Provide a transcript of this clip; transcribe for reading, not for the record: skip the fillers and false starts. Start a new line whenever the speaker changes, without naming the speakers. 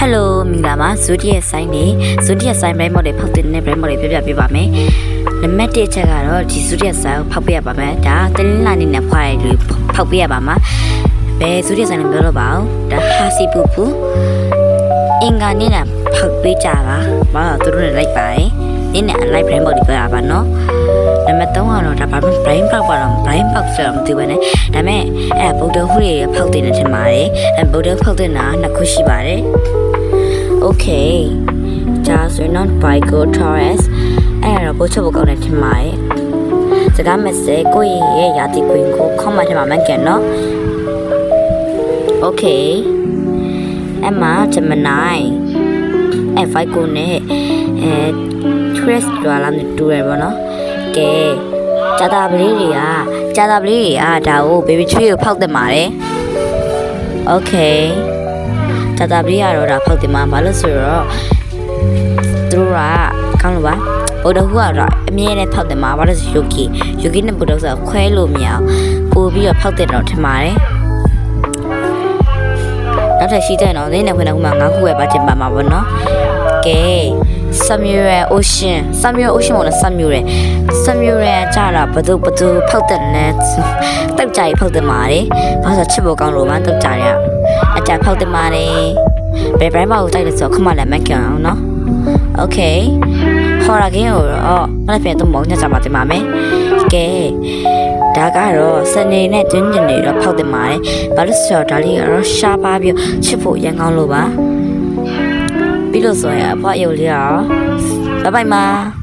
Hello မင်္ဂလာပါ Zodiac sign နေ Zodiac sign brand model ဖောက်တဲ့နဲ့ brand model ပြပြပေးပါမယ်နံပါတ်1ချက်ကတော့ဒီ Zodiac sign ကိုဖောက်ပေးရပါမယ်ဒါတလင်းလာနေနဲ့ဖွားရလို့ဖောက်ပေးရပါမှာဘယ် Zodiac sign လည်းပြောလို့ပါအောင်ဒါဟာစီပူပူအင်္ဂါနေ့နဲ့ဖောက်ပေးကြပါဘာလို့သူတို့နဲ့လိုက်ပါတယ်နေ့နဲ့ live brand model ပြရပါနော်နံပါတ်3ကတော့ဒါဘာလို့ brain pop ပါတော့ brain pop ဆိုတော့မသိဘူးနဲ့ဒါပေမဲ့အဲ့ဗုဒ္ဓဟူတွေဖောက်တဲ့နေထင်ပါတယ်အဲ့ဗုဒ္ဓဖောက်တဲ့နာနှစ်ခုရှိပါတယ် Okay ဒါဆိုရင် Virgo Taurus အဲ့တော့ပို့ချက်ဖို့ကောင်းတယ်ထင်ပါတယ်စကားမစဲကိုယ့်ရဲ့ရာသီကွင်းကိုခေါင်းမှထမှာမှန်ကန်နော် Okay အမ Gemini အဲ့ Virgo နဲ့Taurus တို့လာနေတူရပါတော့ကဲဂျာတာပလေးတွေကဒါကို baby tree ကိုဖောက်တင်ပါတယ် Okay ဂျာတာပလေးကတော့ဒါဖောက်တင်မှာဘာလို့ဆိုတော့သူတို့ကကောင်းလို့ပါဗုဒ္ဓဟူကတော့အမြဲတမ်းဖောက်တင်မှာဘာလို့ဆိုယောဂီနဲ့ဗုဒ္ဓဆိုခွဲလို့မရအောင်ပို့ပြီးတော့ဖောက်တင်တော့ထင်ပါတယ်နောက်ထပ်ရှိတဲ့နော်လေးနဲ့ခွဲတော့မှ9ခုပဲပါတင်ပါမှာပေါ့နော်ကဲSamuel Ocean မို့လားSamuel ကြာတာဘသူဖောက်တဲ့နဲ့တောက်ကြရီဖောက်တဲ့မာတယ်ဘာလို့ချစ်ဖို့ကောင်းလို့မှတောက်ကြရအကြဖောက်တဲ့မာတယ်ဘယ်ဘရိုင်းမကိုတိုက်လို့ဆိုခမလည်းမကန်အောင်နော် Okay ဟော်ရာကင်းကိုတော့မနေ့ပြန်တော့မောင်းညချပါတင်ပါမယ်ကဲဒါကတော့စနေနဲ့တင်းတင်းတွေတော့ဖောက်တင်ပါတယ်ဘာလို့ဆိုတော့ဒါလေးကတော့ရှားပါပြီးချစ်ဖို့ရန်ကောင်းလို့ပါပြီးလို့ဆိုရင်အဖွားရုပ်လေးရောဘိုင်ဘိုင်ပါ